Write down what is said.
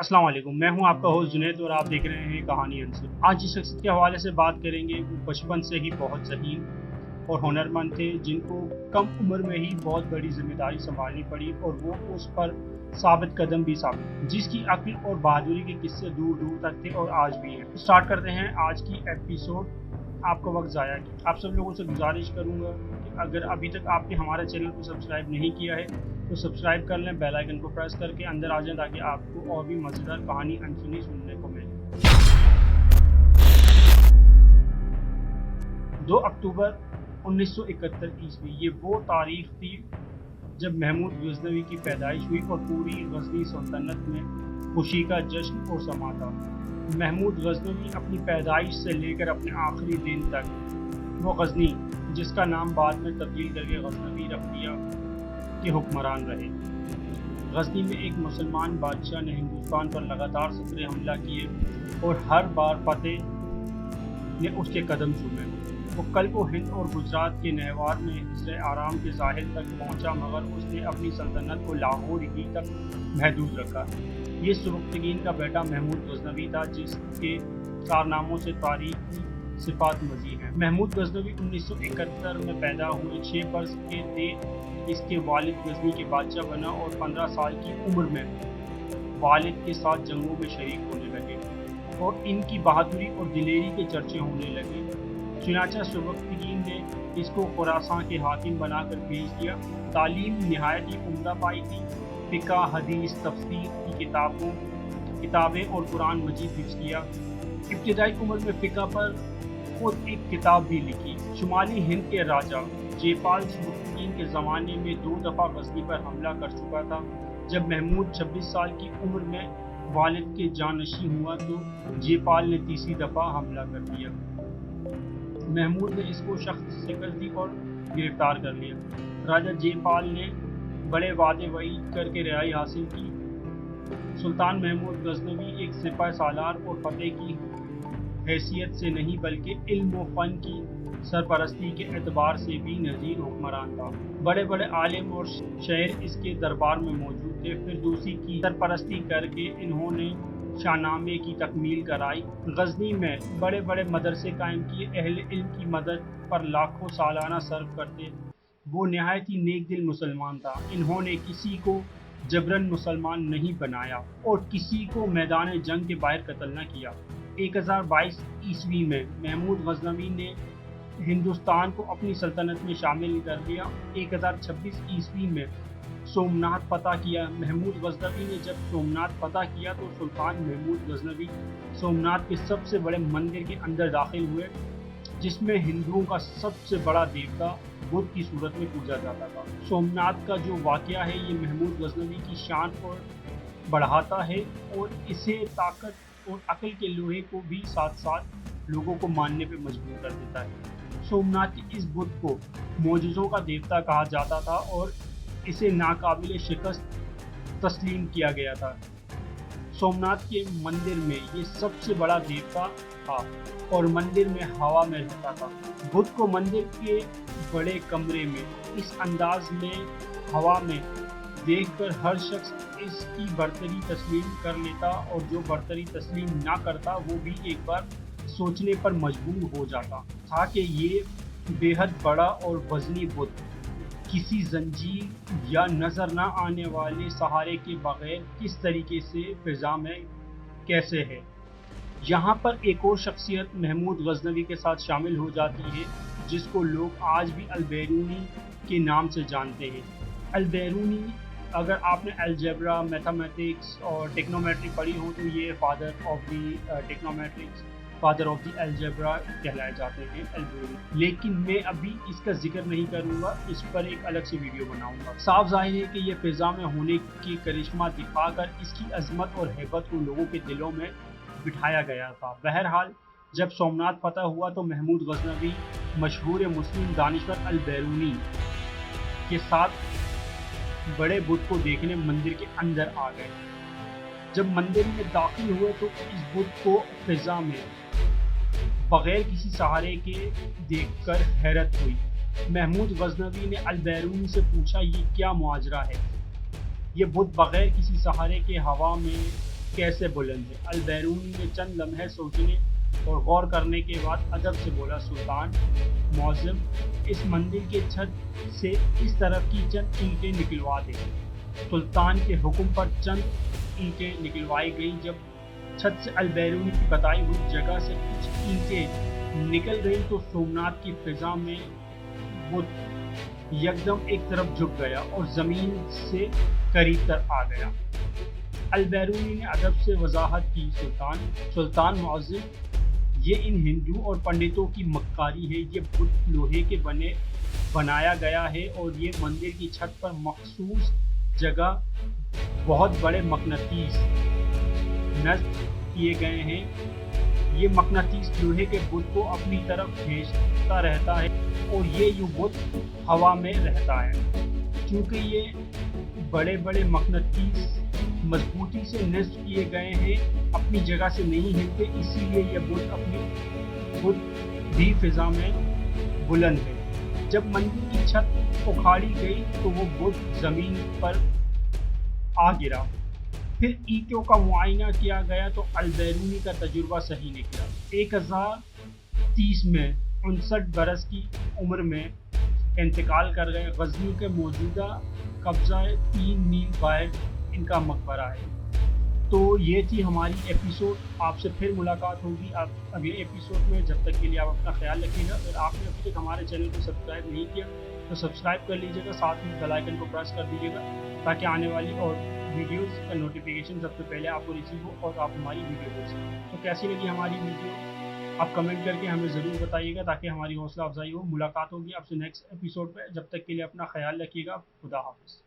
अस्सलाम वालेकुम, मैं हूं आपका होस्ट जुनैद और आप देख रहे हैं कहानी अंसुर। आज जिस शख्स के हवाले से बात करेंगे वो बचपन से ही बहुत ज़हीन और हुनरमंद थे, जिनको कम उम्र में ही बहुत बड़ी जिम्मेदारी संभालनी पड़ी और वो उस पर साबित कदम भी साबित, जिसकी अक्ल और बहादुरी के किस्से दूर दूर तक थे और आज भी हैं। स्टार्ट करते हैं आज की एपिसोड। आपका वक्त ज़ाया किया। आप सब लोगों से गुजारिश करूंगा कि अगर अभी तक आपने हमारे चैनल को सब्सक्राइब नहीं किया है तो सब्सक्राइब कर लें, बेल आइकन को प्रेस करके अंदर आ जाएं ताकि आपको और भी मज़ेदार कहानी अनसुनी सुनने को मिले। 2 अक्टूबर 1971 ईस्वी, ये वो तारीख थी जब महमूद गजनवी की पैदाइश हुई और पूरी गजनी सल्तनत में खुशी का जश्न और समा था। महमूद गजनवी अपनी पैदाइश से लेकर अपने आखिरी दिन तक वो गजनी, जिसका नाम बाद में तब्दील करके गजनवी रख दिया, के हुक्मरान रहे। गजनी में एक मुसलमान बादशाह ने हिंदुस्तान पर लगातार सतरे हमला किए और हर बार फतेह ने उसके कदम चूमे। वो कल को हिंद और गुजरात के नहवार में हिस्से आराम के साहिल तक पहुंचा, मगर उसने अपनी सल्तनत को लाहौर ही तक महदूद रखा। ये सुबकतगीन का बेटा महमूद गजनवी था, जिसके कारनामों से तारीख की सिफात मज़ीद है। महमूद गजनवी 1971 में पैदा हुए। 6 बरस के थे इसके वालिद गजनी के बादशाह बना और 15 साल की उम्र में वालिद के साथ जंगों में शरीक होने लगे और इनकी बहादुरी और दिलेरी के चर्चे होने लगे। चुनाचा सुबकतगीन ने इसको खुरासान के हाकिम बनाकर भेज दिया। तालीम नहायत ही उम्दा पाई थी। फ़िक़्ह, हदीस, तफसीर की किताबें और कुरान मजीद हिफ्ज़ किया। इब्तिदाई उम्र में फ़िक़्ह पर खुद एक किताब भी लिखी। शुमाली हिंद के राजा जयपाल सुबकतगीन के ज़माने में 2 दफ़ा गजनी पर हमला कर चुका था। जब महमूद 26 साल की उम्र में वालिद के जानशी हुआ तो जयपाल ने तीसरी दफ़ा हमला कर दिया। महमूद ने इसको सख्त शिकस्त दी और गिरफ्तार कर लिया। राजा जयपाल ने बड़े वादे वईद करके रिहाई हासिल की। सुल्तान महमूद गजनवी एक सिपाही सालार और फतेह की हैसियत से नहीं बल्कि इल्म व फ़न की सरपरस्ती के एतबार से भी नज़ीर हुक्मरान था। बड़े बड़े आलिम और शायर इसके दरबार में मौजूद थे। फिरदौसी की सरपरस्ती करके इन्होंने शाहनामे की तकमील कराई। गजनी में बड़े बड़े मदरसे कायम किए। अहले इल्म की मदद पर लाखों सालाना सर्फ करते। वो नहायत ही नेक दिल मुसलमान था। इन्होंने किसी को जबरन मुसलमान नहीं बनाया और किसी को मैदान जंग के बाहर कत्ल न किया। 1022 ईस्वी में महमूद गजनवी ने हिंदुस्तान को अपनी सल्तनत में शामिल कर लिया। 1026 ईस्वी में सोमनाथ फतह किया। महमूद गजनवी ने जब सोमनाथ फतह किया तो सुल्तान महमूद गजनवी सोमनाथ के सबसे बड़े मंदिर के अंदर दाखिल हुए, जिसमें हिंदुओं का सबसे बड़ा देवता बुद्ध की सूरत में पूजा जाता था। सोमनाथ का जो वाक़या है ये महमूद गजनवी की शान और बढ़ाता है और इसे ताकत और अक्ल के लोहे को भी साथ साथ लोगों को मानने पर मजबूर कर देता है। सोमनाथ के इस बुद्ध को मौजूज़ों का देवता कहा जाता था और इसे नाकाबिल शिकस्त तस्लीम किया गया था। सोमनाथ के मंदिर में ये सबसे बड़ा देवता था और मंदिर में हवा में रहता था। बुद्ध को मंदिर के बड़े कमरे में इस अंदाज में हवा में देखकर हर शख्स इसकी बरतरी तस्लीम कर लेता और जो बरतरी तस्लीम ना करता वो भी एक बार सोचने पर मजबूर हो जाता था कि ये बेहद बड़ा और वज़नी बुद्ध किसी जंजीर या नज़र न आने वाले सहारे के बगैर किस तरीके से फ़िज़ा में कैसे है। यहाँ पर एक और शख्सियत महमूद गजनवी के साथ शामिल हो जाती है, जिसको लोग आज भी अल-बैरूनी के नाम से जानते हैं। अल-बैरूनी, अगर आपने अलजेब्रा, मैथमेटिक्स और टेक्नोमेट्री पढ़ी हो तो ये father of the technometrics, father of the algebra कहलाए जाते हैं अल-बैरूनी। लेकिन मैं अभी इसका जिक्र नहीं करूँगा, इस पर एक अलग से वीडियो बनाऊँगा। साफ ज़ाहिर है कि ये फ़िज़ा में होने की करिश्मा दिखाकर इसकी अजमत और हैबत को लोगों के दिलों में बिठाया गया था। बहरहाल जब सोमनाथ फतह हुआ तो महमूद गजनवी मशहूर मुस्लिम दानिश्वर अल-बैरूनी के साथ बड़े बुद्ध को देखने मंदिर के अंदर आ गए। जब मंदिर में दाखिल हुए तो इस बुद्ध को फ़िज़ा में बगैर किसी सहारे के देखकर हैरत हुई। महमूद गजनवी ने अल-बैरूनी से पूछा, ये क्या मुआजरा है? ये बुद्ध बगैर किसी सहारे के हवा में कैसे बुलंद है। अल-बैरूनी ने चंद लम्हे सोचने और गौर करने के बाद अदब से बोला, सुल्तान मौज़म, इस मंदिर के छत से इस तरफ की चंद ईंटें निकलवा दें। सुल्तान के हुक्म पर चंद ईंटें निकलवाई गईं। जब छत से अल-बैरूनी की बताई हुई जगह से कुछ ईंटें निकल गईं तो सोमनाथ की फिजा में वो यकदम एक तरफ झुक गया और जमीन से करीब तर आ गया। अल-बैरूनी ने अदब से वजाहत की, सुल्तान मौज़म, ये इन हिंदू और पंडितों की मक्कारी है। ये बुत लोहे के बनाया गया है और ये मंदिर की छत पर मखसूस जगह बहुत बड़े मकनातीस नस्ब किए गए हैं। ये मकनातीस लोहे के बुत को अपनी तरफ खींचता रहता है और ये यूं बुत हवा में रहता है। चूँकि ये बड़े बड़े मकनातीस मजबूती से नस्ब किए गए हैं, अपनी जगह से नहीं हिलते, इसीलिए ये बुत भी फिजा में बुलंद है। जब मंदिर की छत उखाड़ी गई तो वो बुत जमीन पर आ गिरा। फिर ईंटों का मुआयना किया गया तो अल-बैरूनी का तजुर्बा सही निकला। 1030 में 59 बरस की उम्र में इंतकाल कर गए। गजनी के मौजूदा कब्जा 3 मील बाहर इनका मकबरा है। तो ये थी हमारी एपिसोड। आपसे फिर मुलाकात होगी अब अगले एपिसोड में। जब तक के लिए आप अपना ख्याल रखिएगा। अगर आपने अभी तक हमारे चैनल को सब्सक्राइब नहीं किया तो सब्सक्राइब कर लीजिएगा, साथ में बेल आइकन को प्रेस कर दीजिएगा ताकि आने वाली और वीडियोस का नोटिफिकेशन सबसे पहले आपको रिसीव हो और आप हमारी वीडियो देख सकें। तो कैसी लगी हमारी वीडियो आप कमेंट करके हमें ज़रूर बताइएगा ताकि हमारी हौसला अफजाई हो। मुलाकात होगी आपसे नेक्स्ट एपिसोड पे। जब तक के लिए अपना ख्याल रखिएगा। खुदा हाफिज़।